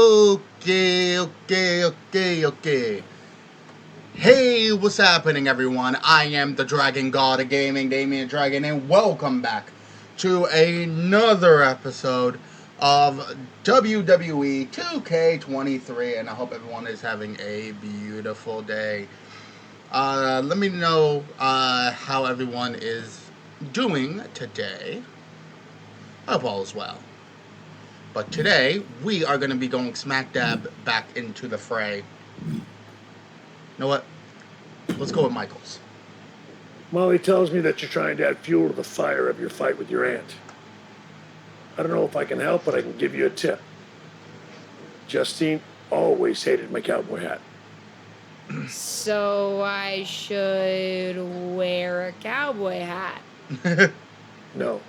Okay. Hey, what's happening, everyone? I am the Dragon God of Gaming, D.Dragon, and welcome back to another episode of WWE 2K23, and I hope everyone is having a beautiful day. Let me know how everyone is doing today. I hope all is well. But today, we are going to be going smack dab back into the fray. You know what? Let's go with Michaels. Molly tells me that you're trying to add fuel to the fire of your fight with your aunt. I don't know if I can help, but I can give you a tip. Justine always hated my cowboy hat. So I should wear a cowboy hat? No.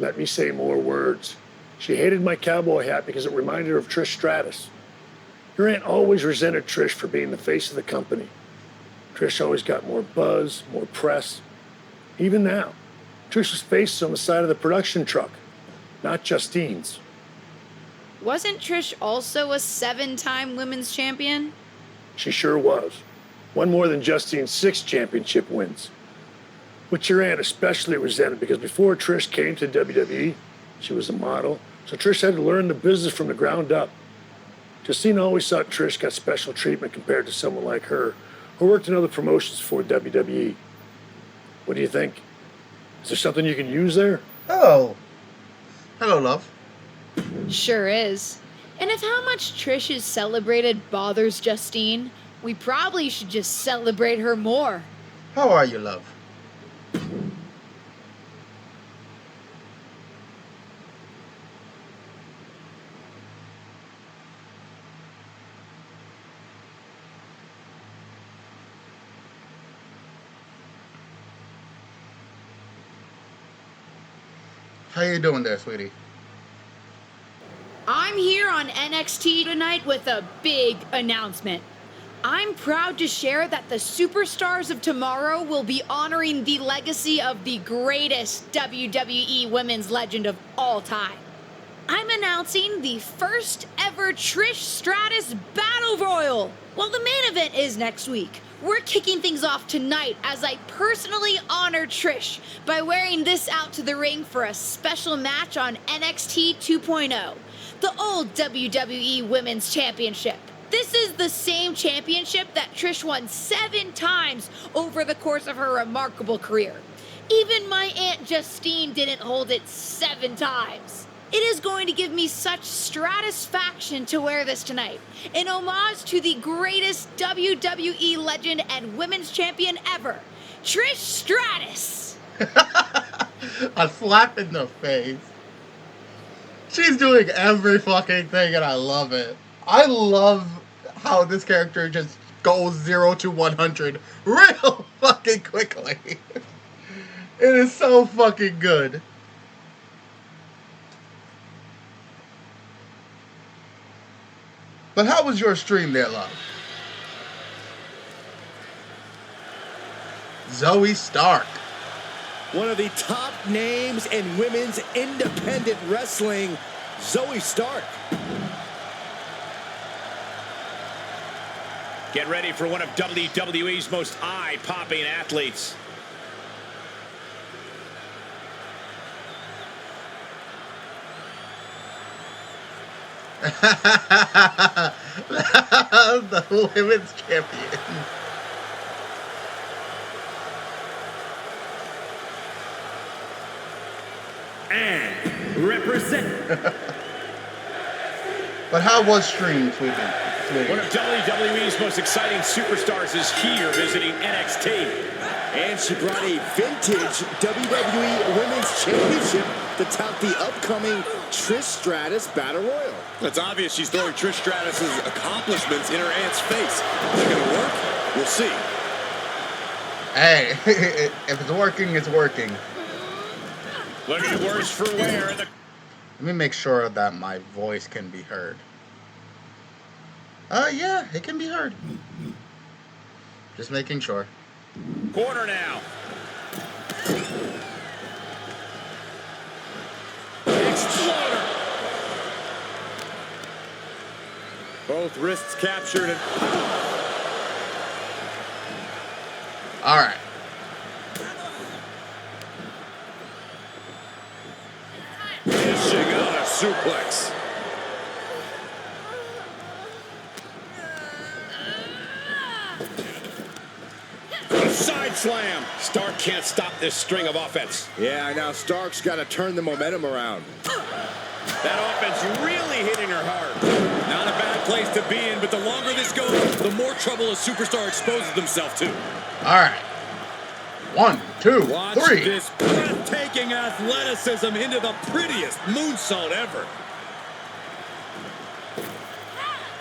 Let me say more words. She hated my cowboy hat because it reminded her of Trish Stratus. Your aunt always resented Trish for being the face of the company. Trish always got more buzz, more press. Even now, Trish's face is on the side of the production truck, not Justine's. Wasn't Trish also a 7-time women's champion? She sure was. One more than Justine's 6 championship wins. Which your aunt especially resented because before Trish came to WWE, she was a model, so Trish had to learn the business from the ground up. Justine always thought Trish got special treatment compared to someone like her, who worked in other promotions for WWE. What do you think? Is there something you can use there? Hello, love. Sure is. And if how much Trish is celebrated bothers Justine, we probably should just celebrate her more. How are you, love? How you doing there, sweetie? I'm here on NXT tonight with a big announcement. I'm proud to share that the Superstars of Tomorrow will be honoring the legacy of the greatest WWE women's legend of all time. I'm announcing the first ever Trish Stratus Battle Royal. Well, the main event is next week. We're kicking things off tonight as I personally honor Trish by wearing this out to the ring for a special match on NXT 2.0, the old WWE Women's Championship. This is the same championship that Trish won 7 times over the course of her remarkable career. Even my Aunt Justine didn't hold it 7 times. It is going to give me such stratisfaction to wear this tonight, in homage to the greatest WWE legend and women's champion ever, Trish Stratus. A slap in the face. She's doing every fucking thing and I love it. I love how this character just goes 0 to 100 real fucking quickly. It is so fucking good. But how was your stream there, love? Zoe Stark. One of the top names in women's independent wrestling, Zoe Stark. Get ready for one of WWE's most eye-popping athletes. The women's champion. And represent. But how was stream, sweetie? One of WWE's most exciting superstars is here visiting NXT. And she brought a vintage WWE Women's Championship to tout the upcoming Trish Stratus Battle Royal. It's obvious she's throwing Trish Stratus's accomplishments in her aunt's face. Is it gonna work? We'll see. Hey, if it's working, it's working. Looking worse for wear. Let me make sure that my voice can be heard. Yeah, it can be heard. Just making sure. Corner now. Both wrists captured and... All right. Dishing out a suplex. Side slam. Stark can't stop this string of offense. Yeah, now Stark's got to turn the momentum around. That offense really hitting her hard. Not a bad place to be in, but the longer this goes, the more trouble a superstar exposes themselves to. All right. 1, 2, Watch 3. this breathtaking athleticism into the prettiest moonsault ever.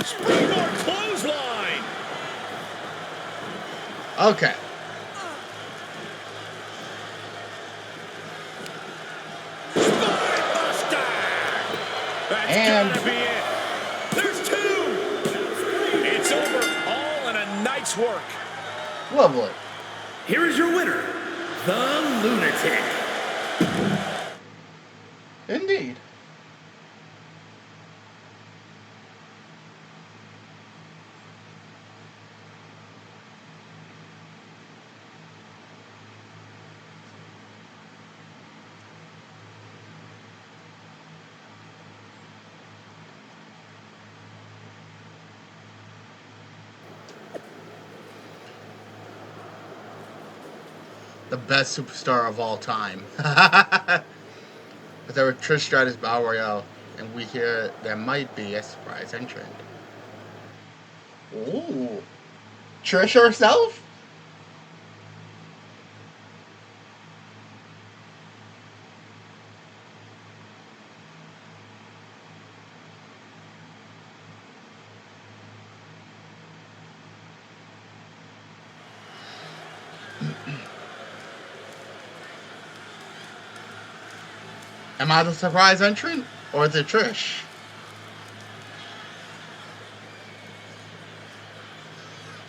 Springboard clothesline. Okay. That's And- gotta be it. There's 2. It's over, all in a night's work. Lovely. Here is your winner, the Lunatic. Indeed. The best superstar of all time. But there were Trish Stratus Battle Royale, and we hear there might be a surprise entrant. Ooh. Trish herself? Am I the surprise entrant? Or is it Trish?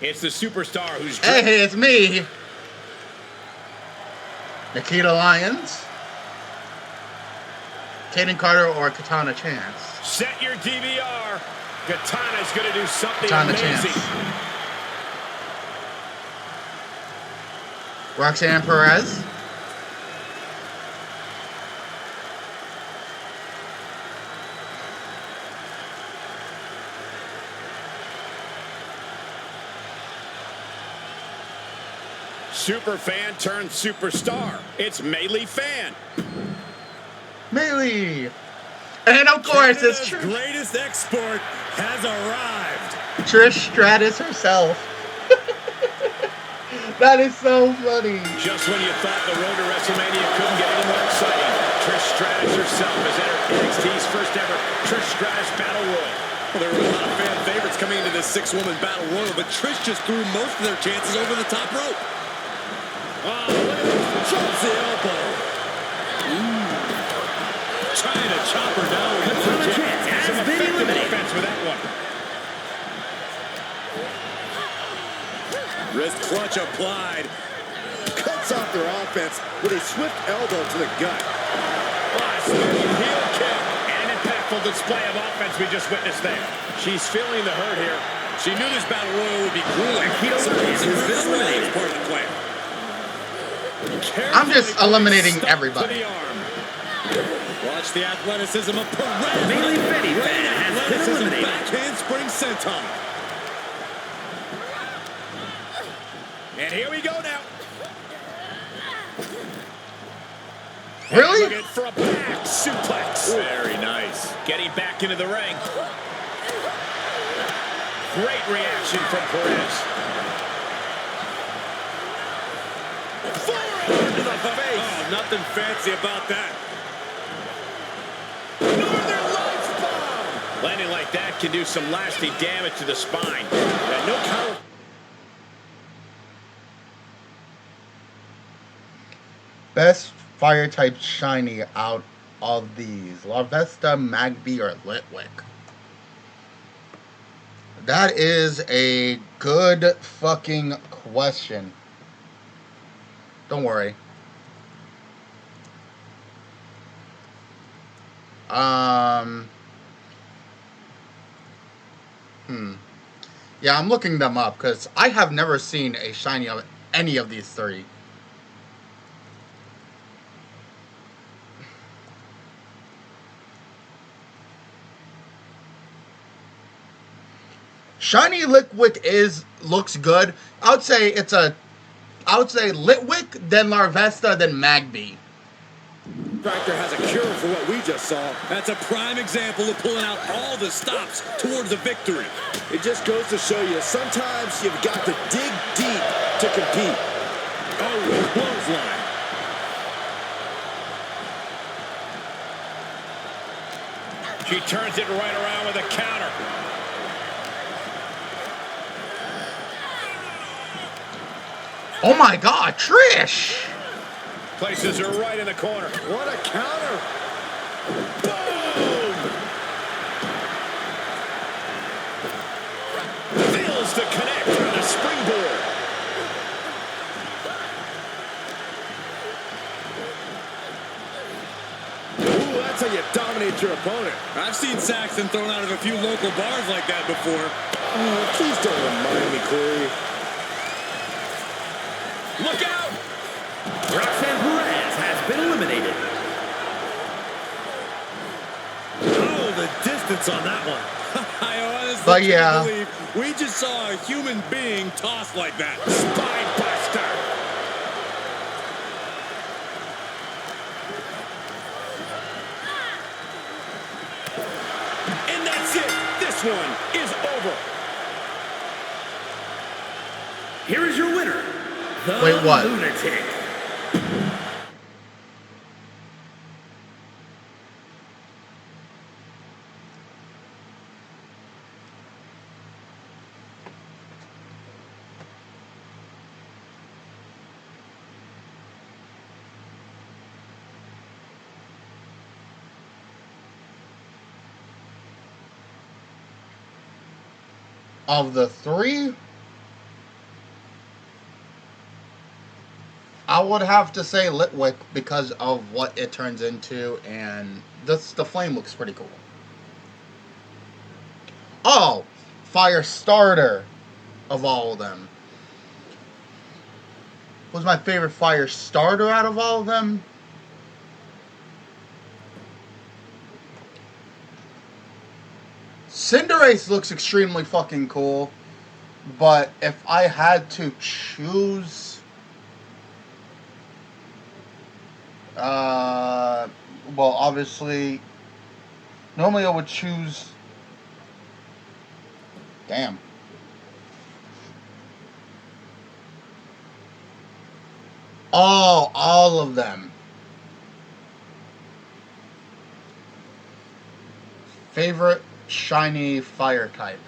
It's the superstar who's Hey, it's me! Nikita Lyons, Kaden Carter, or Katana Chance? set your DVR. Katana's gonna do something Katana amazing. Chance. Roxanne Perez. Super fan turned superstar. It's Melee Fan. Melee. And of course, it's Canada's greatest export has arrived. Trish Stratus herself. That is so funny. Just when you thought the road to WrestleMania couldn't get any more exciting, Trish Stratus herself has entered NXT's first ever Trish Stratus Battle Royal. Well, there were a lot of fan favorites coming into this 6-woman battle royal, but Trish just threw most of their chances over the top rope. Oh, look at this. Drops the elbow. Trying to chop her down with Katana the kick. Chance has Some been effective eliminated. defense with that one. Wrist clutch applied. Cuts off their offense with a swift elbow to the gut. Heel kick. And an impactful display of offense we just witnessed there. She's feeling the hurt here. She knew this battle royal would be grueling. Heel So Lyons has been eliminated. part of the plan. I'm just eliminating Stuck everybody. To the arm. Watch the athleticism of Perez. Melee Fetty Fan has been Athleticism, eliminated. backhand spring senton. And here we go now. Really? Looking for a back suplex. Very nice. Getting back into the ring. Great reaction from Perez. Forward to the face. Oh, nothing fancy about that. Northern Lights bomb. Landing like that can do some lasting damage to the spine. And no counter. Best fire type shiny out of these: Larvesta, Magby, or Litwick? That is a good fucking question. Don't worry. Yeah, I'm looking them up because I have never seen a shiny of any of these three. Shiny Litwick looks good. I would say Litwick, then Larvesta, then Magby. Tractor has a cure for what we just saw. That's a prime example of pulling out all the stops towards a victory. It just goes to show you, sometimes you've got to dig deep to compete. Oh, clothesline. She turns it right around with a counter. Oh my God, Trish! Places her right in the corner. What a counter! Boom! Fails to connect on the springboard. Ooh, that's how you dominate your opponent. I've seen Saxton thrown out of a few local bars like that before. Oh, please don't remind me, Corey. Look out! Roxanne Perez has been eliminated. Oh, the distance on that one. I honestly But yeah. can't believe we just saw a human being tossed like that. Spine buster. And that's it. This one is over. Here is your winner, the Wait, what? Lunatic. Of the three, I would have to say Litwick because of what it turns into, and the flame looks pretty cool. Oh, Fire Starter of all of them. What's my favorite Fire Starter out of all of them? Cinderace looks extremely fucking cool, but if I had to choose, well, obviously, normally I would choose, damn. Oh, all of them. Favorite shiny fire type?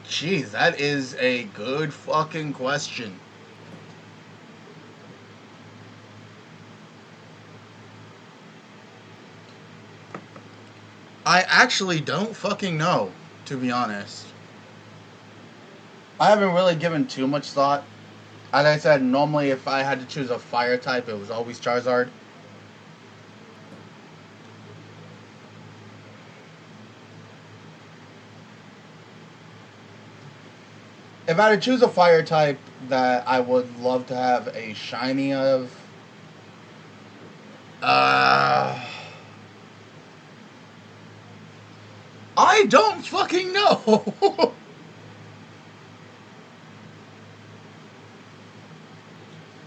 Jeez, that is a good fucking question. I actually don't fucking know, to be honest. I haven't really given too much thought. As I said, normally if I had to choose a fire type, it was always Charizard. If I had to choose a fire type that I would love to have a shiny of, I don't fucking know.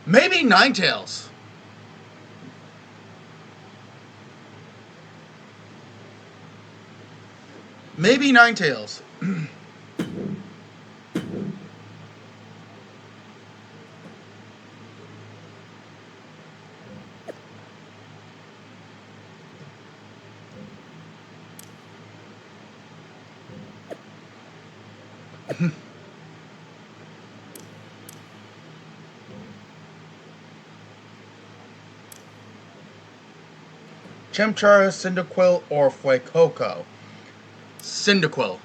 Maybe Ninetales. Maybe Ninetales. Chimchar, Cyndaquil, or Fuecoco? Cyndaquil.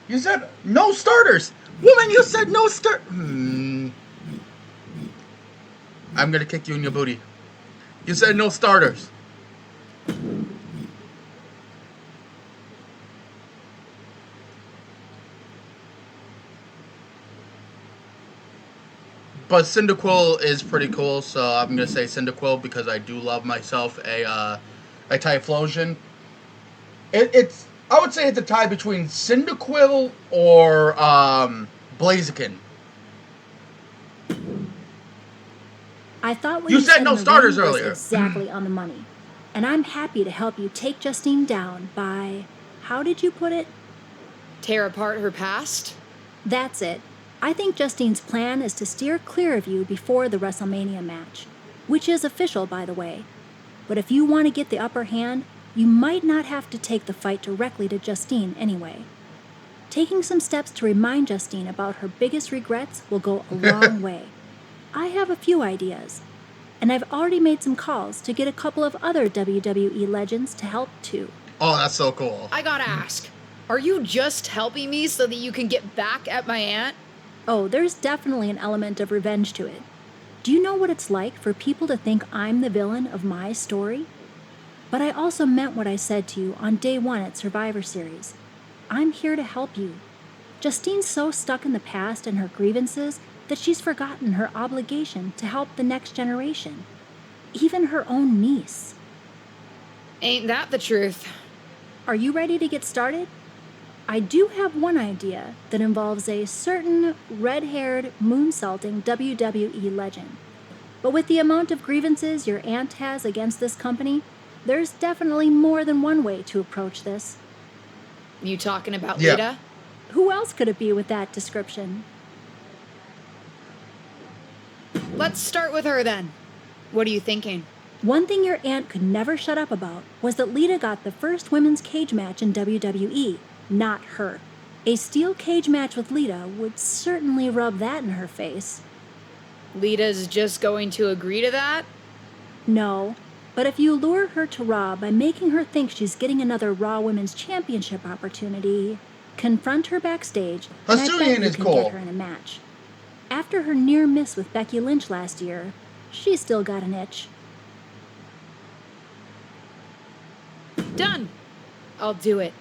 You said no starters! Woman, you said no start. I'm gonna kick you in your booty. You said no starters. But Cyndaquil is pretty cool, so I'm gonna say Cyndaquil because I do love myself a Typhlosion. It's I would say it's a tie between Cyndaquil or Blaziken. I thought what You said in no the starters ring was earlier. exactly on the money. And I'm happy to help you take Justine down by, how did you put it? Tear apart her past? That's it. I think Justine's plan is to steer clear of you before the WrestleMania match, which is official, by the way. But if you want to get the upper hand, you might not have to take the fight directly to Justine anyway. Taking some steps to remind Justine about her biggest regrets will go a long way. I have a few ideas, and I've already made some calls to get a couple of other WWE legends to help too. Oh, that's so cool. I gotta ask, are you just helping me so that you can get back at my aunt? Oh, there's definitely an element of revenge to it. Do you know what it's like for people to think I'm the villain of my story? But I also meant what I said to you on day 1 at Survivor Series. I'm here to help you. Justine's so stuck in the past and her grievances that she's forgotten her obligation to help the next generation. Even her own niece. Ain't that the truth? Are you ready to get started? I do have one idea that involves a certain red-haired, moonsaulting WWE legend. But with the amount of grievances your aunt has against this company, there's definitely more than one way to approach this. You talking about Yeah. Lita? Who else could it be with that description? Let's start with her then. What are you thinking? One thing your aunt could never shut up about was that Lita got the first women's cage match in WWE, not her. A steel cage match with Lita would certainly rub that in her face. Lita's just going to agree to that? No, but if you lure her to Raw by making her think she's getting another Raw Women's Championship opportunity, confront her backstage, and I bet Hasuian you is can cool. get her in a match. After her near miss with Becky Lynch last year, she's still got an itch. Done. I'll do it.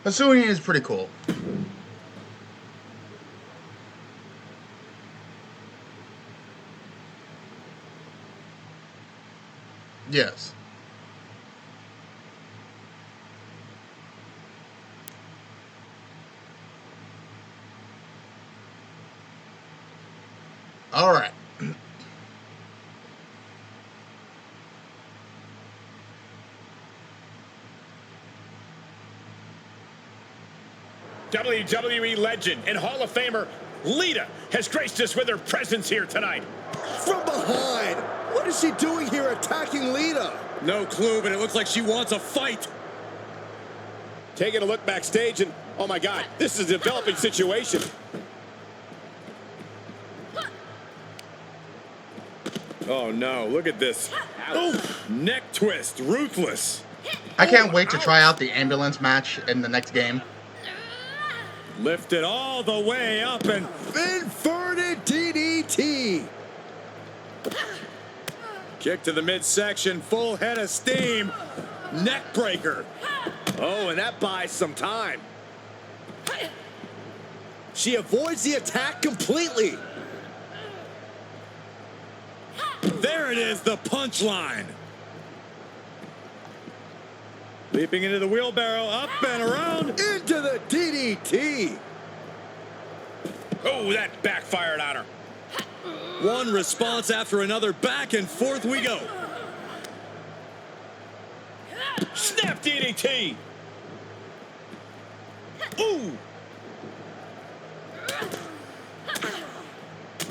Hasuian is pretty cool. Yes. All right. WWE legend and Hall of Famer Lita has graced us with her presence here tonight. From behind. What is she doing here attacking Lita? No clue, but it looks like she wants a fight. Taking a look backstage and, oh my God, this is a developing situation. Oh no, look at this. Oh, neck twist, ruthless. I can't wait to try out the ambulance match in the next game. Lifted all the way up and Inverted DDT. kick to the midsection, full head of steam. Neck breaker. Oh, and that buys some time. She avoids the attack completely. There it is, the punchline. Leaping into the wheelbarrow, up and around. Into the DDT. Oh, that backfired on her. One response after another, back and forth we go. Snap DDT. Ooh.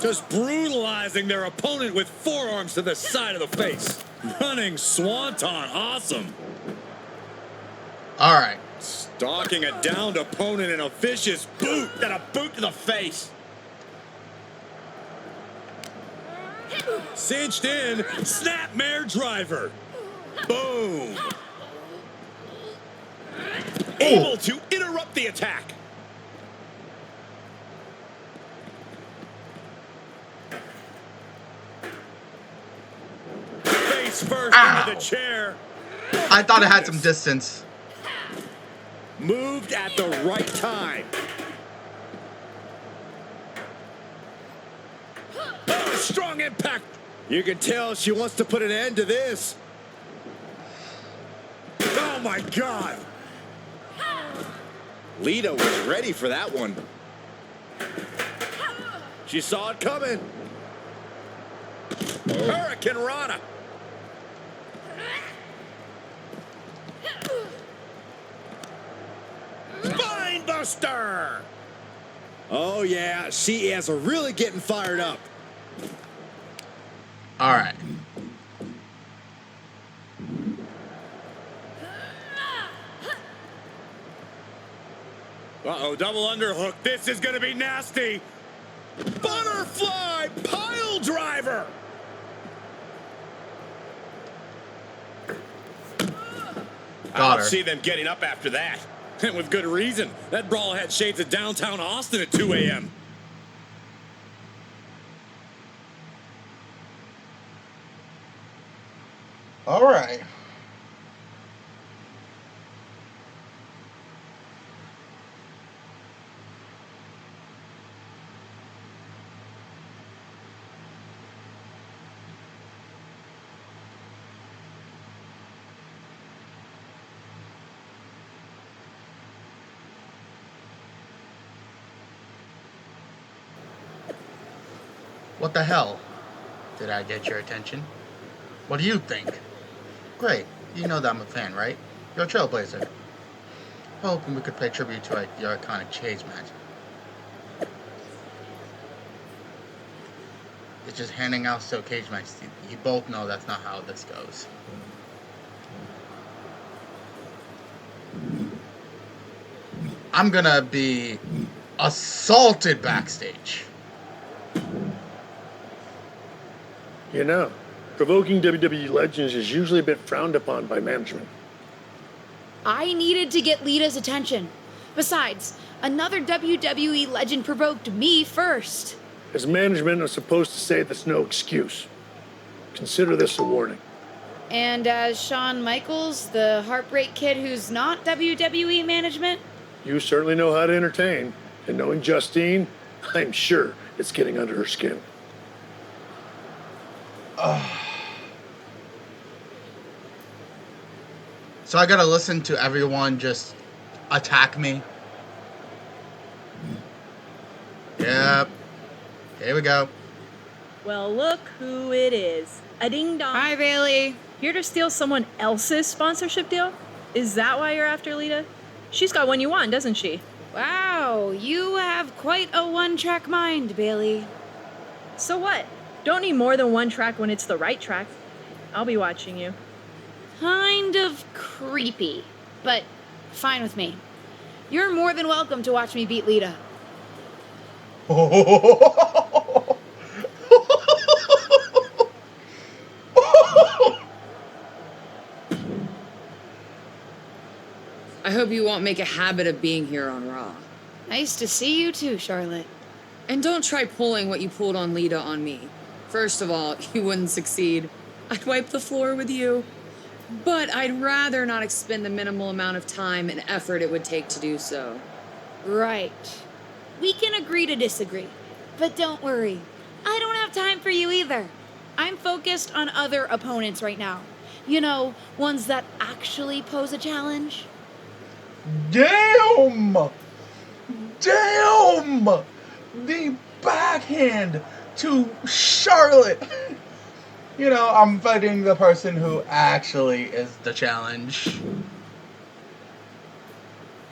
Just brutalizing their opponent with forearms to the side of the face. Running swanton, awesome. All right. Stalking a downed opponent in a vicious boot. Then a boot to the face. Cinched in, snapmare driver. Boom. Able to interrupt the attack. Face first Ow. into the chair. I thought it had some distance. moved at the right time. Oh, strong impact. You can tell she wants to put an end to this. Oh, my God. Lita was ready for that one. She saw it coming. Hurricane Rana. Spinebuster. Oh, yeah, she is really getting fired up. All right. Uh-oh, double underhook. This is going to be nasty. Butterfly pile driver. I Got don't her. see them getting up after that. And with good reason. That brawl had shades of downtown Austin at 2 a.m. All right. What the hell? Did I get your attention? What do you think? Great. You know that I'm a fan, right? You're a trailblazer. Hoping we could pay tribute to your iconic chase match. It's just handing out steel cage matches. You both know that's not how this goes. I'm gonna be assaulted backstage. You know, provoking WWE legends is usually a bit frowned upon by management. I needed to get Lita's attention. Besides, another WWE legend provoked me first. As management, I'm supposed to say that's no excuse. Consider this a warning. And as Shawn Michaels, the Heartbreak Kid who's not WWE management? You certainly know how to entertain. And knowing Justine, I'm sure it's getting under her skin. So I gotta listen to everyone just attack me. Yep. Here we go. Well, look who it is. A ding-dong. Hi, Bailey. Here to steal someone else's sponsorship deal? Is that why you're after Lita? She's got one you want, doesn't she? Wow, you have quite a one-track mind, Bailey. So what? Don't need more than one track when it's the right track. I'll be watching you. Kind of creepy, but fine with me. You're more than welcome to watch me beat Lita. I hope you won't make a habit of being here on Raw. Nice to see you too, Charlotte. And don't try pulling what you pulled on Lita on me. First of all, you wouldn't succeed. I'd wipe the floor with you. But I'd rather not expend the minimal amount of time and effort it would take to do so. Right. We can agree to disagree. But don't worry. I don't have time for you either. I'm focused on other opponents right now. You know, ones that actually pose a challenge. Damn! Damn! The backhand to Charlotte. You know, I'm fighting the person who actually is the challenge.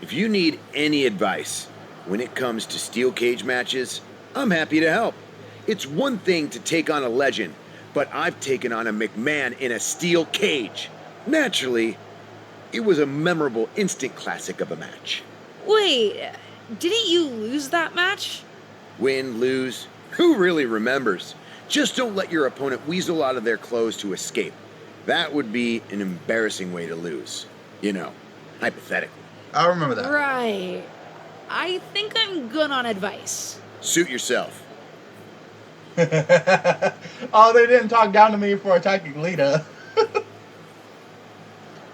If you need any advice when it comes to steel cage matches, I'm happy to help. It's one thing to take on a legend, but I've taken on a McMahon in a steel cage. Naturally, it was a memorable instant classic of a match. Wait, didn't you lose that match? Win, lose, who really remembers? Just don't let your opponent weasel out of their clothes to escape. That would be an embarrassing way to lose. You know, hypothetically. I remember that. Right. I think I'm good on advice. Suit yourself. Oh, they didn't talk down to me for attacking Lita.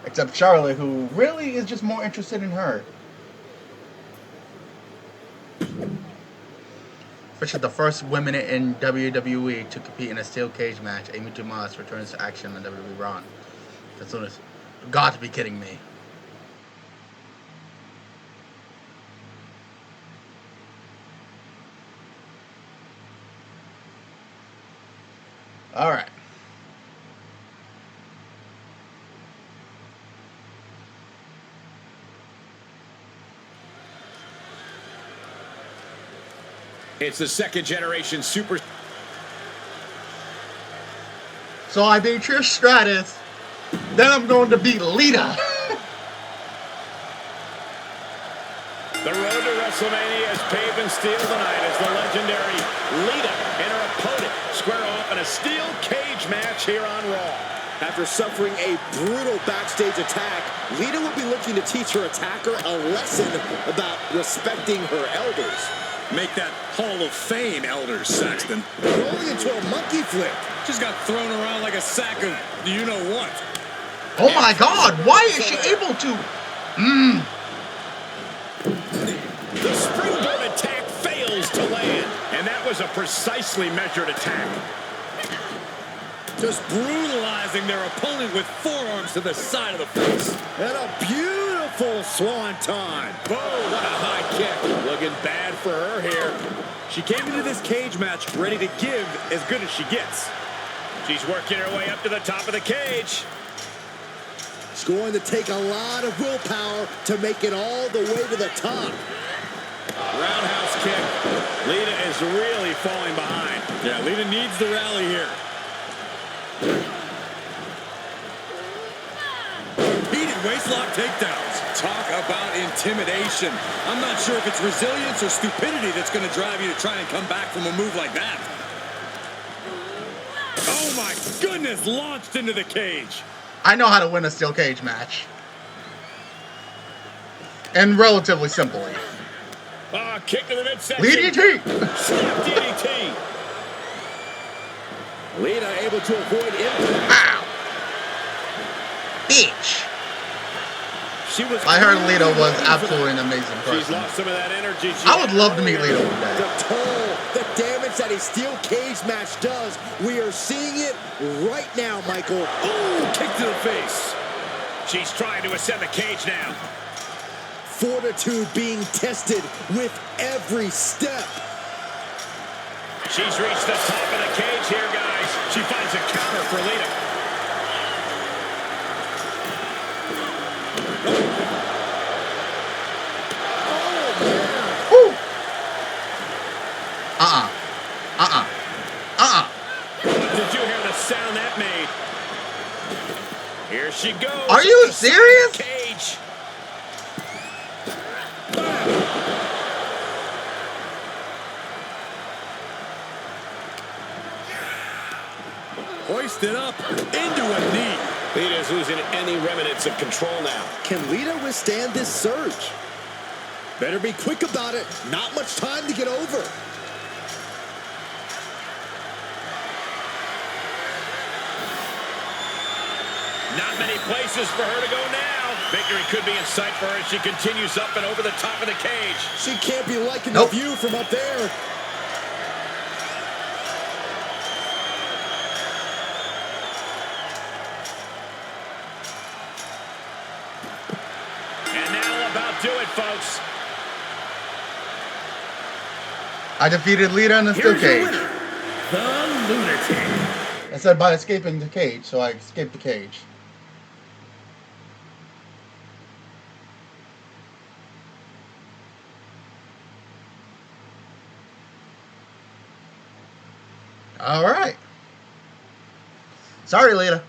Except Charlotte, who really is just more interested in her. which is the first women in WWE to compete in a steel cage match. Amy Dumas returns to action on WWE Raw. As soon as, got to be kidding me. All right. It's the second generation super. So I beat Trish Stratus. Then I'm going to beat Lita. The road to WrestleMania is paved in steel tonight as the legendary Lita and her opponent square off in a steel cage match here on Raw. After suffering a brutal backstage attack, Lita will be looking to teach her attacker a lesson about respecting her elders. Make that Hall of Fame, Elders, Saxton. Rolling into a monkey flip. Just got thrown around like a sack of you-know-what. Oh my God, why is she able to? The springboard attack fails to land, and that was a precisely measured attack. Just brutalizing their opponent with forearms to the side of the face. And a beautiful swanton. Boom, what a high kick. Looking bad for her here. She came into this cage match ready to give as good as she gets. She's working her way up to the top of the cage. It's going to take a lot of willpower to make it all the way to the top. Roundhouse kick. Lita is really falling behind. Yeah, Lita needs the rally here. Repeated waistlock takedowns. Talk about intimidation. I'm not sure if it's resilience or stupidity that's going to drive you to try and come back from a move like that. Oh my goodness, launched into the cage. I know how to win a steel cage match. And relatively simply. Kick to the midsection. DDT! Snap DDT. Lita able to avoid impact. Ow! Bitch! I heard Lita was absolutely an amazing person. She's lost some of that energy. I would love to meet Lita one day. The toll, the damage that a steel cage match does, we are seeing it right now, Michael. Ooh, kick to the face. She's trying to ascend the cage now. Fortitude being tested with every step. She's reached the top of the cage here, guys. She finds a counter for Lita. Did you hear the sound that made? Here she goes. Are you serious? Cage. Hoisted up into a knee. Lita's losing any remnants of control now. Can Lita withstand this surge? Better be quick about it. Not much time to get over. Not many places for her to go now. Victory could be in sight for her as she continues up and over the top of the cage. She can't be liking the view from up there. And that'll about do it, folks. I defeated Lita in the steel cage. Winner, the Lunatic. I said by escaping the cage, so I escaped the cage. All right. Sorry, Lita.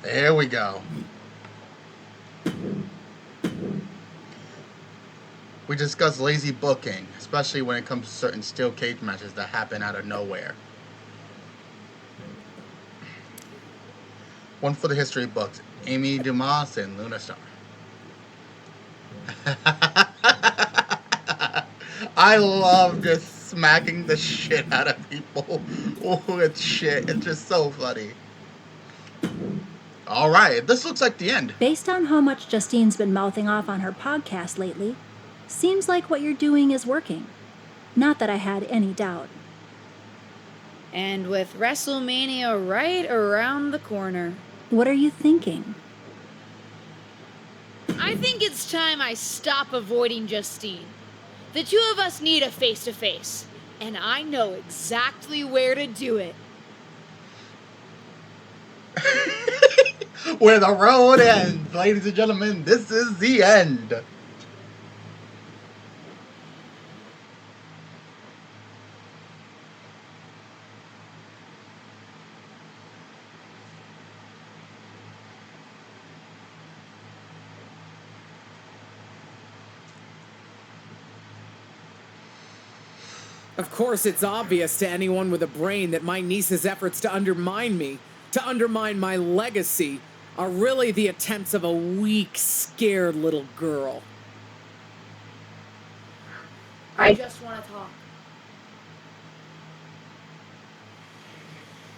There we go. We discussed lazy booking, especially when it comes to certain steel cage matches that happen out of nowhere. One for the history books, Amy Dumas and Luna Star. I love just smacking the shit out of people with shit. It's just so funny. Alright, this looks like the end. Based on how much Justine's been mouthing off on her podcast lately, seems like what you're doing is working. Not that I had any doubt. And with WrestleMania right around the corner. What are you thinking? I think it's time I stop avoiding Justine. The two of us need a face-to-face, and I know exactly where to do it. Where the road ends, ladies and gentlemen, this is the end. Of course, it's obvious to anyone with a brain that my niece's efforts to undermine me, to undermine my legacy, are really the attempts of a weak, scared little girl. I just want to talk.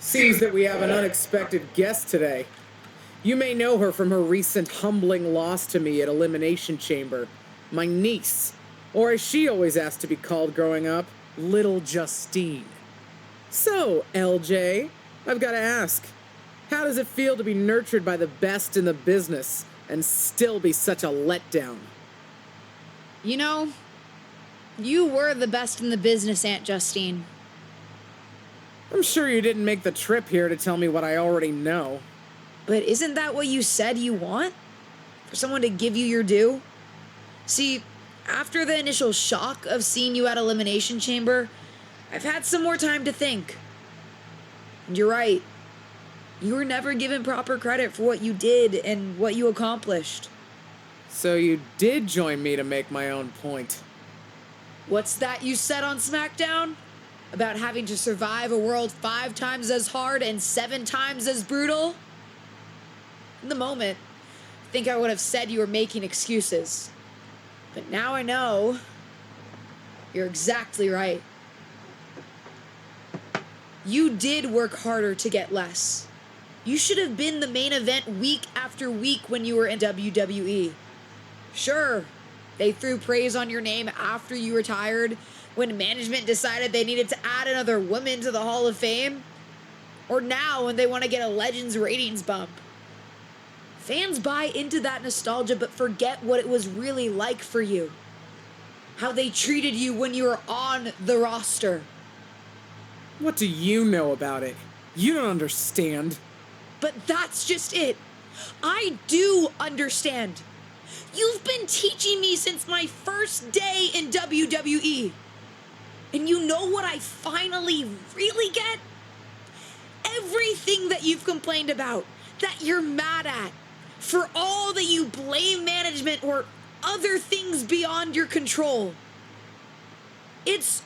Seems that we have an unexpected guest today. You may know her from her recent humbling loss to me at Elimination Chamber. My niece, or as she always asked to be called growing up, Little Justine. So, LJ, I've got to ask, how does it feel to be nurtured by the best in the business and still be such a letdown? You know, you were the best in the business, Aunt Justine. I'm sure you didn't make the trip here to tell me what I already know. But isn't that what you said you want? For someone to give you your due? See, after the initial shock of seeing you at Elimination Chamber, I've had some more time to think. And you're right. You were never given proper credit for what you did and what you accomplished. So you did join me to make my own point. What's that you said on SmackDown? About having to survive a world 5 times as hard and 7 times as brutal? In the moment, I think I would have said you were making excuses. But now I know you're exactly right. You did work harder to get less. You should have been the main event week after week when you were in WWE. Sure, they threw praise on your name after you retired when management decided they needed to add another woman to the Hall of Fame. Or now when they want to get a Legends ratings bump. Fans buy into that nostalgia but forget what it was really like for you. How they treated you when you were on the roster. What do you know about it? You don't understand. But that's just it. I do understand. You've been teaching me since my first day in WWE. And you know what I finally really get? Everything that you've complained about, that you're mad at, for all that you blame management or other things beyond your control. It's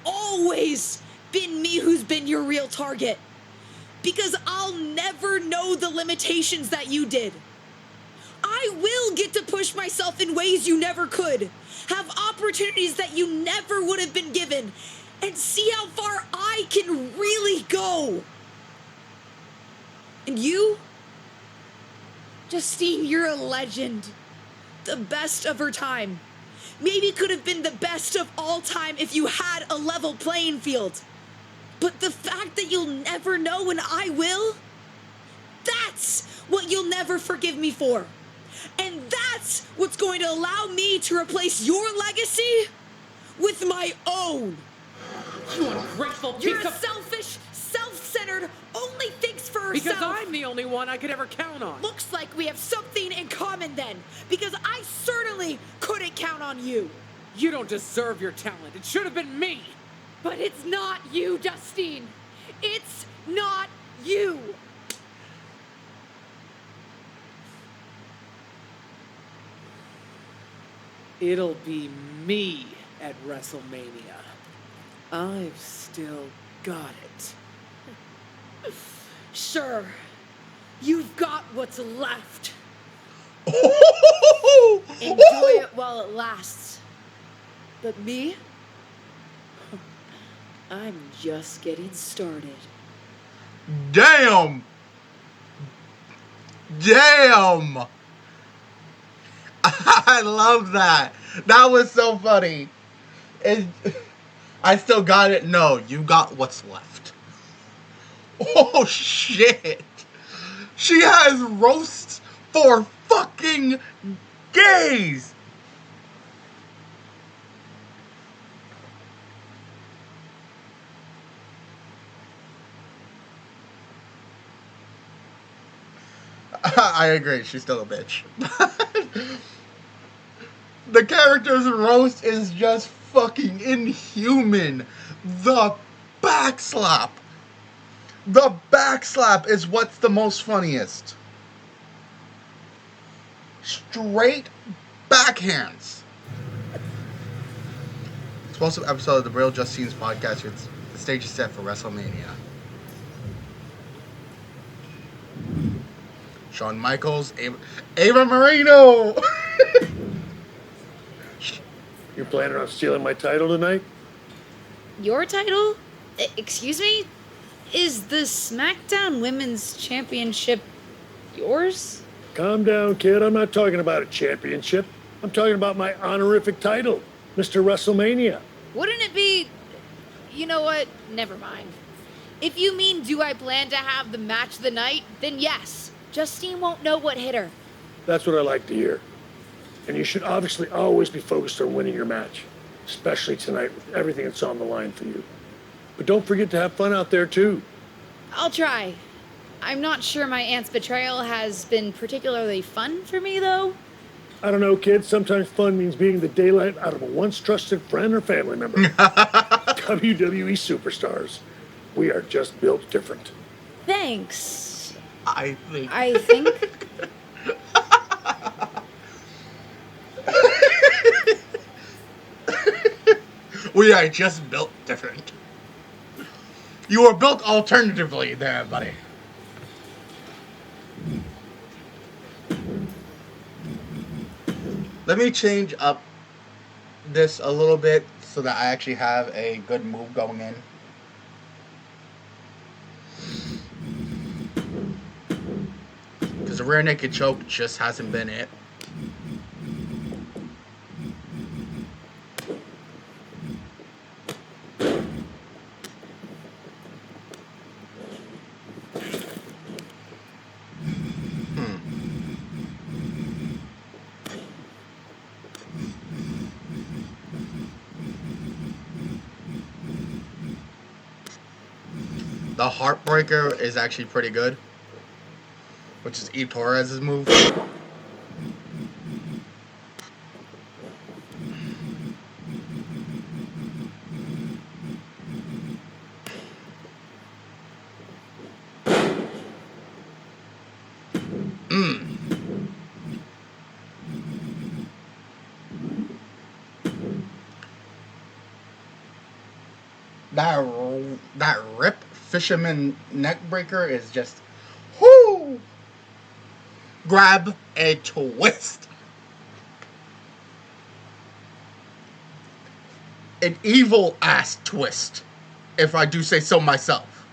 always been me who's been your real target. Because I'll never know the limitations that you did. I will get to push myself in ways you never could. Have opportunities that you never would have been given. And see how far I can really go. And you? Justine, you're a legend. The best of her time. Maybe could have been the best of all time if you had a level playing field. But the fact that you'll never know and I will, that's what you'll never forgive me for. And that's what's going to allow me to replace your legacy with my own. You ungrateful You're piece a of... selfish, self-centered, only thinks for herself. Because I'm the only one I could ever count on. Looks like we have something in common then, because I certainly couldn't count on you. You don't deserve your talent. It should have been me. But it's not you, Justine. It's not you. It'll be me at WrestleMania. I've still got it. Sure. You've got what's left. Enjoy it while it lasts. But me? I'm just getting started. Damn! Damn! I love that. That was so funny. I still got it. No, you got what's left. Oh shit! She has roasts for fucking gays! I agree, she's still a bitch. The character's roast is just fucking inhuman. The backslap. The backslap is what's the most funniest. Straight backhands. Explosive episode of the Real Justine's podcast. The stage is set for WrestleMania. Shawn Michaels, Ava Marino. You're planning on stealing my title tonight? Your title? Excuse me? Is the SmackDown Women's Championship yours? Calm down, kid. I'm not talking about a championship. I'm talking about my honorific title, Mr. WrestleMania. Wouldn't it be... You know what? Never mind. If you mean do I plan to have the match of the night, then yes. Justine won't know what hit her. That's what I like to hear. And you should obviously always be focused on winning your match, especially tonight with everything that's on the line for you. But don't forget to have fun out there, too. I'll try. I'm not sure my aunt's betrayal has been particularly fun for me, though. I don't know, kid. Sometimes fun means beating the daylight out of a once trusted friend or family member. WWE superstars. We are just built different. Thanks. I think. We are just built different. You are built alternatively there, buddy. Let me change up this a little bit so that I actually have a good move going in. Because the rear naked choke just hasn't been it. The Heartbreaker is actually pretty good, which is E. Torres's move. That rip fisherman neck breaker is just whoo. Grab a twist. An evil ass twist, if I do say so myself.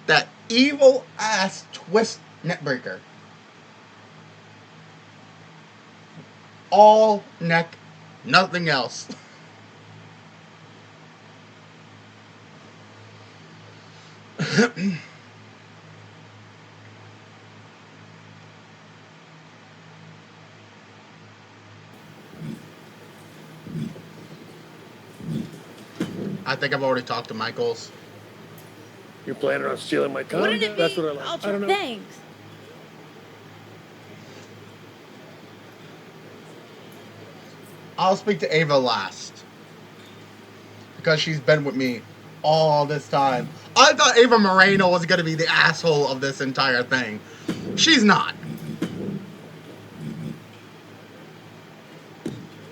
That evil ass twist neck breaker. All neck, nothing else. I think I've already talked to Michaels. You're planning on stealing my time? Wouldn't it That's be? what I like. I don't know. Thanks. I'll speak to Ava last. Because she's been with me all this time. I thought Ava Moreno was going to be the asshole of this entire thing. She's not.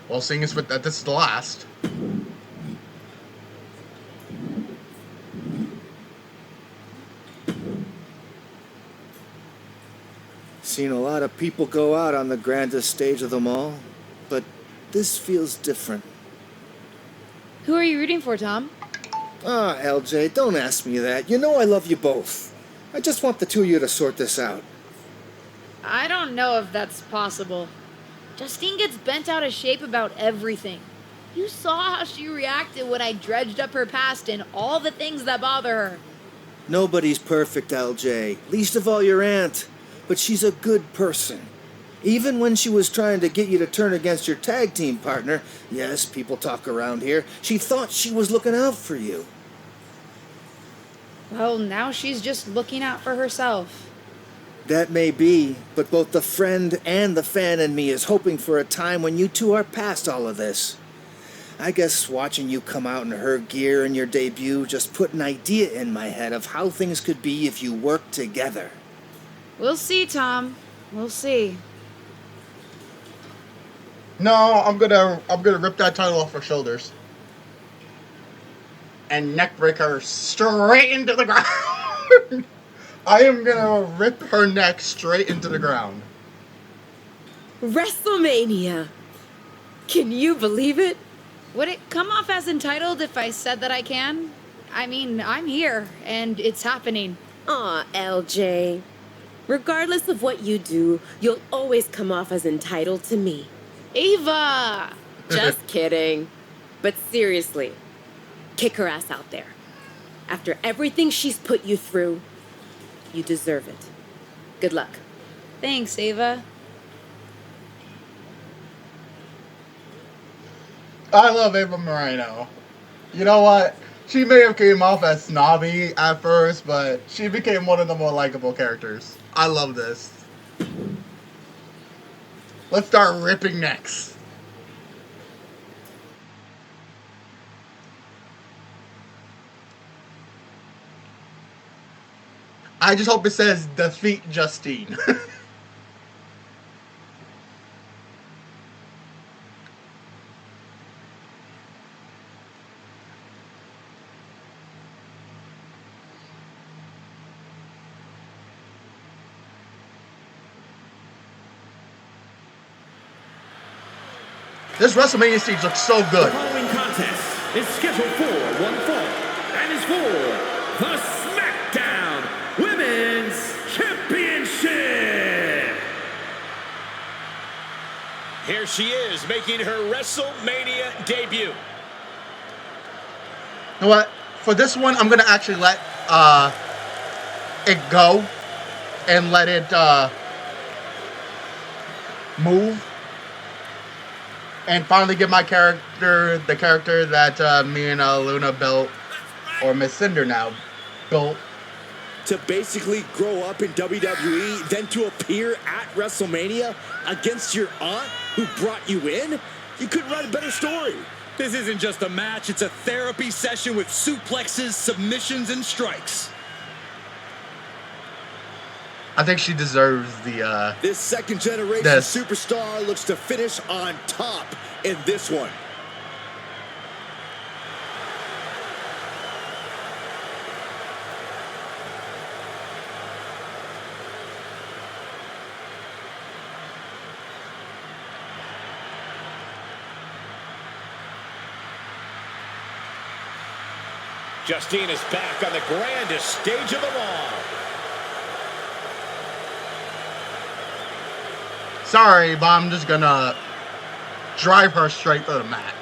Well, seeing as that this is the last. Seen a lot of people go out on the grandest stage of them all, but this feels different. Who are you rooting for, Tom? Ah, LJ, don't ask me that. You know I love you both. I just want the two of you to sort this out. I don't know if that's possible. Justine gets bent out of shape about everything. You saw how she reacted when I dredged up her past and all the things that bother her. Nobody's perfect, LJ. Least of all your aunt. But she's a good person. Even when she was trying to get you to turn against your tag team partner, yes, people talk around here, she thought she was looking out for you. Well, now she's just looking out for herself. That may be, but both the friend and the fan in me is hoping for a time when you two are past all of this. I guess watching you come out in her gear in your debut just put an idea in my head of how things could be if you worked together. We'll see, Tom. We'll see. No, I'm gonna rip that title off her shoulders. And neckbreak her straight into the ground. I am gonna rip her neck straight into the ground. WrestleMania! Can you believe it? Would it come off as entitled if I said that I can? I mean, I'm here, and it's happening. Aw, LJ. Regardless of what you do, you'll always come off as entitled to me. Ava! Just kidding. But seriously, kick her ass out there. After everything she's put you through, you deserve it. Good luck. Thanks, Ava. I love Ava Moreno. You know what? She may have came off as snobby at first, but she became one of the more likable characters. I love this. Let's start ripping necks. I just hope it says defeat Justine. This WrestleMania stage looks so good. The following contest is scheduled for one fall and is for the SmackDown Women's Championship. Here she is, making her WrestleMania debut. You know what? For this one, I'm gonna actually let it go and let it move, and finally give my character the character that me and Luna built, or Miss Cinder now built. To basically grow up in WWE, then to appear at WrestleMania against your aunt who brought you in? You couldn't write a better story. This isn't just a match, it's a therapy session with suplexes, submissions, and strikes. I think she deserves the This second generation superstar looks to finish on top in this one. Justine is back on the grandest stage of them all. Sorry, but I'm just gonna drive her straight to the mat.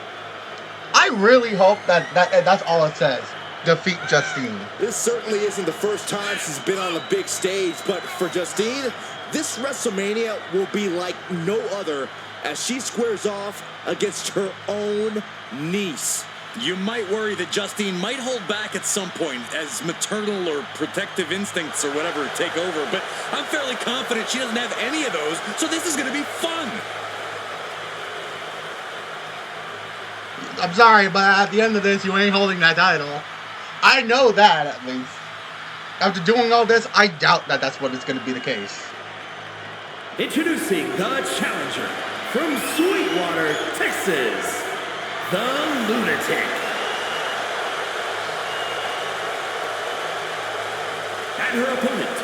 I really hope that's all it says. Defeat Justine. This certainly isn't the first time she's been on a big stage, but for Justine, this WrestleMania will be like no other as she squares off against her own niece. You might worry that Justine might hold back at some point as maternal or protective instincts or whatever take over, but I'm fairly confident she doesn't have any of those, so this is going to be fun. I'm sorry, but at the end of this, you ain't holding that title. I know that, at least. After doing all this, I doubt that that's what is going to be the case. Introducing the challenger from Sweetwater, Texas, the Lunatic. And her opponent,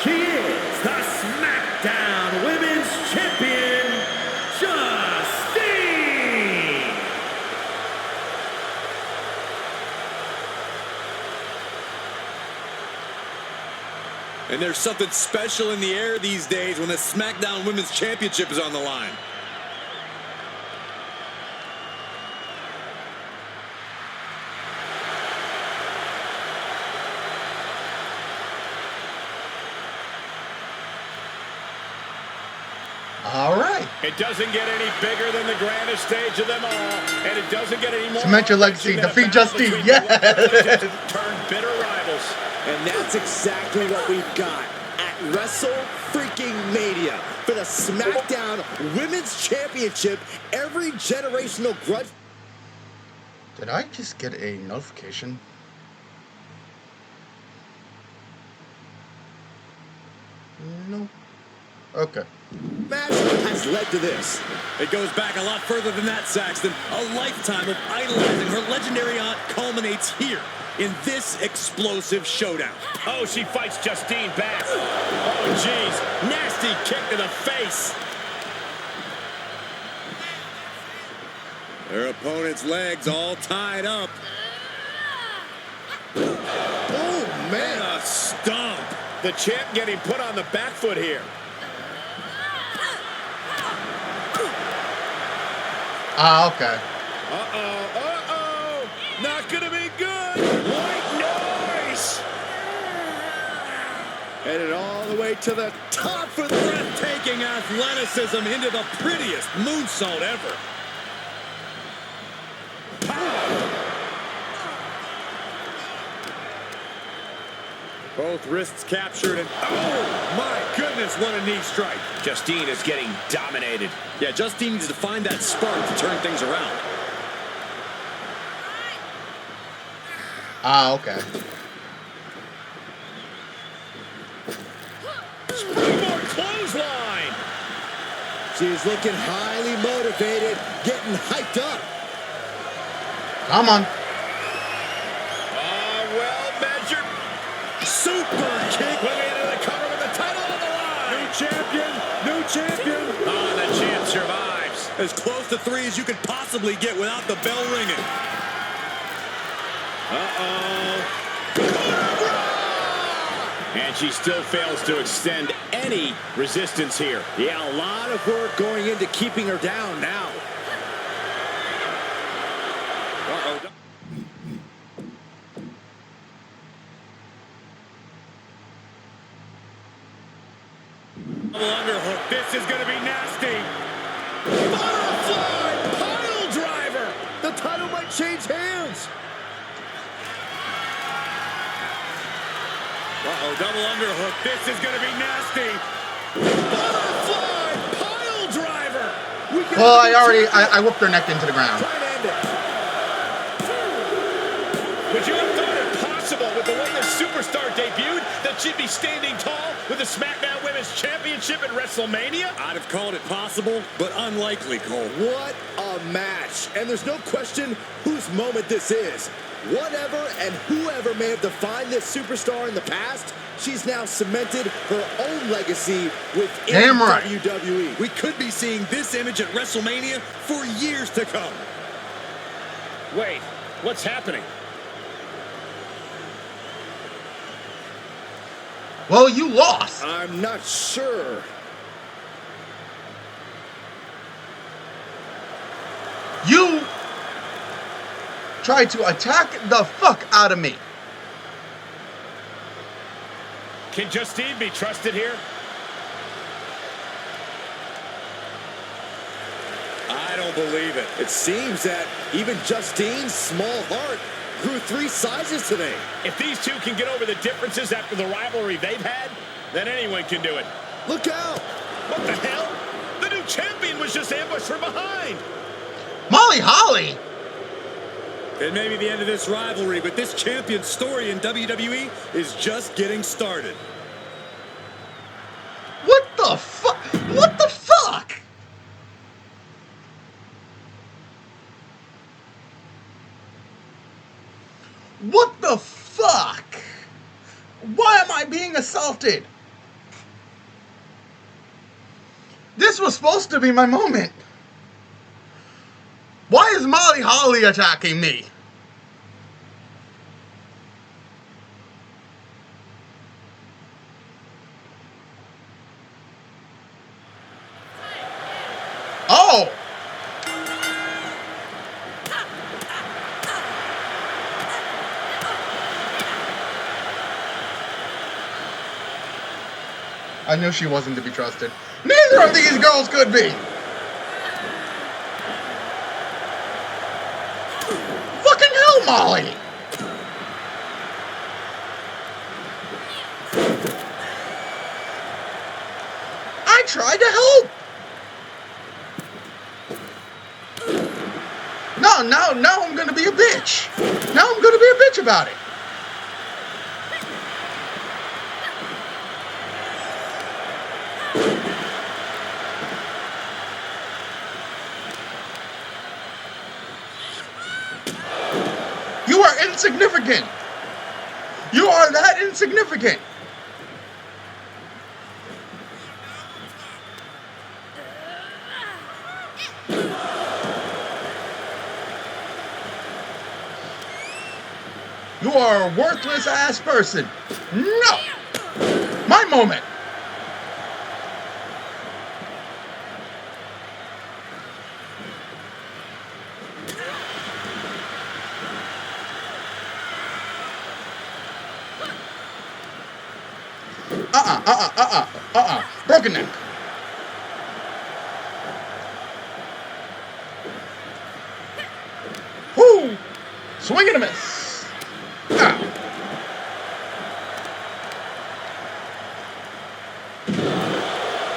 she is the SmackDown Women's Champion, Justine. And there's something special in the air these days when the SmackDown Women's Championship is on the line. All right. It doesn't get any bigger than the grandest stage of them all, and it doesn't get any more. Cement your legacy, defeat Justine. Yes. Turn bitter rivals. And that's exactly what we've got at Wrestle Freaking Mania for the SmackDown Women's Championship. Every generational grudge. Did I just get a notification? No. Okay. Match has led to this. It goes back a lot further than that, Saxton. A lifetime of idolizing her legendary aunt culminates here in this explosive showdown. Oh, she fights Justine back. Oh, jeez. Nasty kick to the face. Their opponent's legs all tied up. Oh, man. And a stomp. The champ getting put on the back foot here. Ah, okay. Not gonna be good. White noise. Headed all the way to the top for the Breathtaking athleticism into the prettiest moonsault ever. Both wrists captured, and oh my goodness, what a knee strike. Justine is getting dominated. Yeah, Justine needs to find that spark to turn things around. Ah, okay. Springboard clothesline. She's looking highly motivated, getting hyped up. Come on. Well measured. Super kick. Moving into the cover with the title on the line. New champion, new champion. Oh, the champ survives. As close to 3 as you could possibly get without the bell ringing. And she still fails to extend any resistance here. Yeah, a lot of work going into keeping her down now. Double underhook. This is going to be nasty. Butterfly pile driver. The title might change hands. Double underhook. This is going to be nasty. Butterfly pile driver. Well, I whipped her neck into the ground. Would you have thought it possible with the way the superstar debuted that she'd be standing tall with the SmackDown Women's Championship at WrestleMania? I'd have called it possible, but unlikely, Cole. What a match. And there's no question whose moment this is. Whatever and whoever may have defined this superstar in the past, she's now cemented her own legacy within WWE. We could be seeing this image at WrestleMania for years to come. Wait, what's happening? Well, you lost. I'm not sure. You tried to attack the fuck out of me. Can Justine be trusted here? I don't believe it. It seems that even Justine's small heart grew 3 sizes today. If these two can get over the differences after the rivalry they've had, then anyone can do it. Look out! What the hell? The new champion was just ambushed from behind. Molly Holly! It may be the end of this rivalry, but this champion's story in WWE is just getting started. What the fuck? What the fuck? What the fuck? Why am I being assaulted? This was supposed to be my moment. Why is Molly Holly attacking me? I knew she wasn't to be trusted. Neither of these girls could be! Fucking hell, Molly! I tried to help! No, now I'm gonna be a bitch. Now I'm gonna be a bitch about it. You are insignificant. You are that insignificant. You are a worthless ass person. No! My moment. Broken neck. Whoo! Swing and a miss. Ah.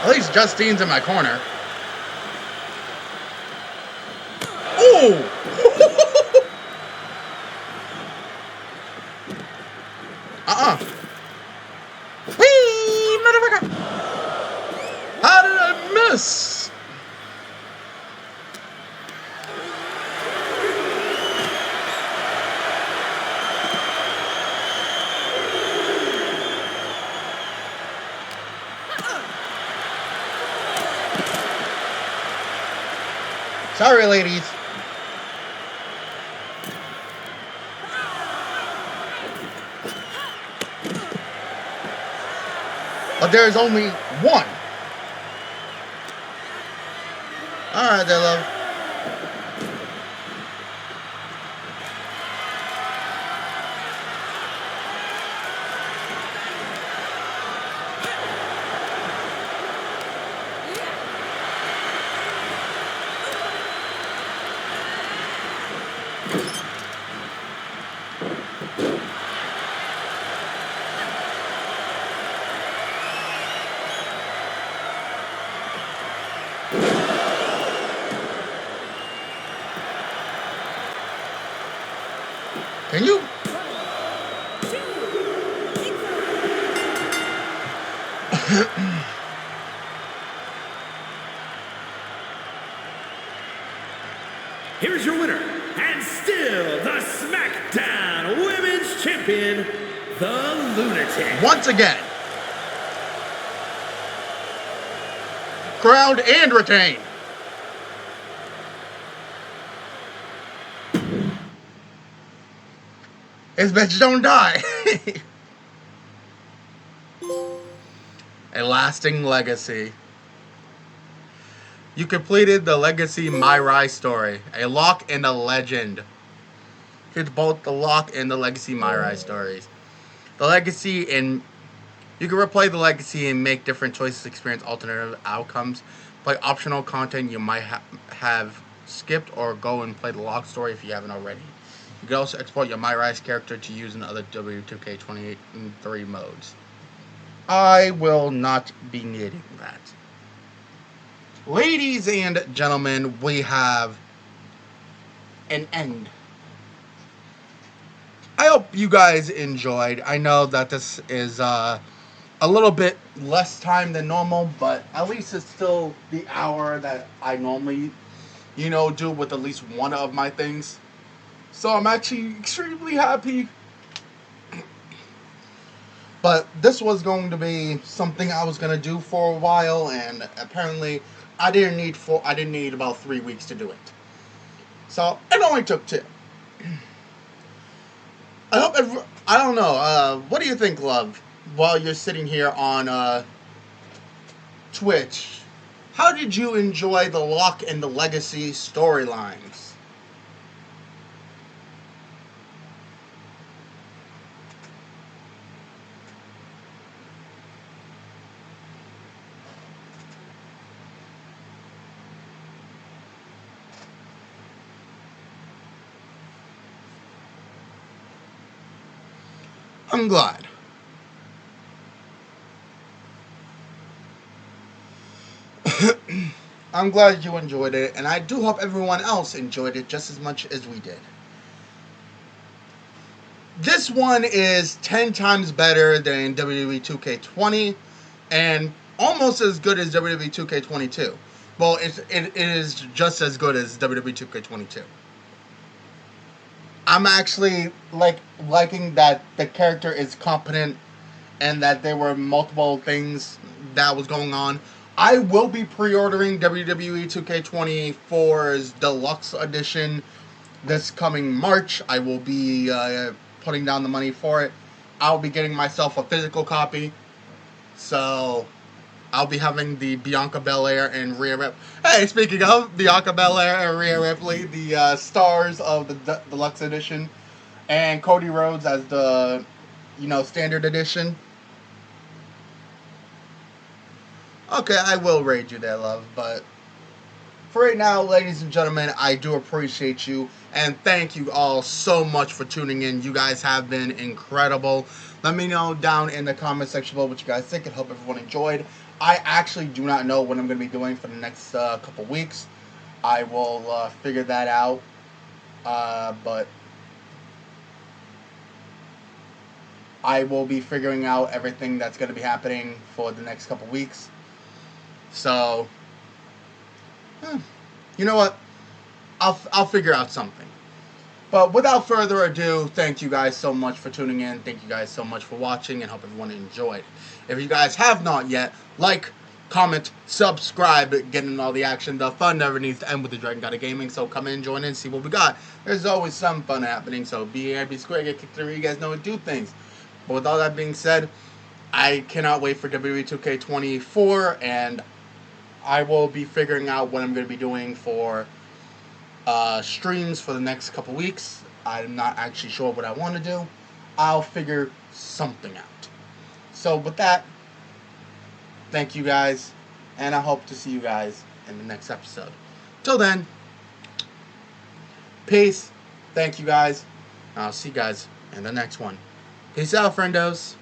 At least Justine's in my corner. Ooh! Whee! Motherfucker! How did I miss? Sorry, ladies. But there is only one. All right, there, love. Can you? Here's your winner, and still the SmackDown Women's Champion, the Lunatic. Once again. Crowned and retained. This bitch don't die. A lasting legacy. You completed the Legacy MYRise story. A lock and a legend. It's both the lock and the Legacy MYRise stories. The Legacy and you can replay the Legacy and make different choices, experience alternative outcomes, play optional content you might have skipped, or go and play the lock story if you haven't already. You can also export your MYRise character to use in other W2K23 modes. I will not be needing that. Ladies and gentlemen, we have an end. I hope you guys enjoyed. I know that this is a little bit less time than normal, but at least it's still the hour that I normally, do with at least one of my things. So I'm actually extremely happy. But this was going to be something I was going to do for a while, and apparently I didn't need about 3 weeks to do it. So it only took 2. I don't know, what do you think, love, while you're sitting here on Twitch? How did you enjoy the Lock and the Legacy storylines? I'm glad. I'm glad you enjoyed it, and I do hope everyone else enjoyed it just as much as we did. This one is 10 times better than WWE 2K20 and almost as good as WWE 2K22. Well, it is just as good as WWE 2K22. I'm actually liking that the character is competent and that there were multiple things that was going on. I will be pre-ordering WWE 2K24's Deluxe Edition this coming March. I will be putting down the money for it. I'll be getting myself a physical copy. So, I'll be having the Bianca Belair and Rhea Ripley. Hey, speaking of Bianca Belair and Rhea Ripley, the stars of the Deluxe Edition, and Cody Rhodes as the, Standard Edition. Okay, I will raid you there, love, but for right now, ladies and gentlemen, I do appreciate you, and thank you all so much for tuning in. You guys have been incredible. Let me know down in the comment section below what you guys think, and hope everyone enjoyed. I actually do not know what I'm going to be doing for the next couple weeks. I will figure that out, but I will be figuring out everything that's going to be happening for the next couple weeks. So, you know what? I'll figure out something. But without further ado, thank you guys so much for tuning in. Thank you guys so much for watching, and hope everyone enjoyed. If you guys have not yet, like, comment, subscribe, getting all the action. The fun never needs to end with the Dragon God of Gaming, so come in, join in, see what we got. There's always some fun happening, so be here, be square, get kicked through, you guys know and do things. But with all that being said, I cannot wait for WWE 2K24, and I will be figuring out what I'm going to be doing for streams for the next couple weeks. I'm not actually sure what I want to do. I'll figure something out. So with that, thank you guys, and I hope to see you guys in the next episode. Till then, peace. Thank you guys. I'll see you guys in the next one. Peace out, friendos.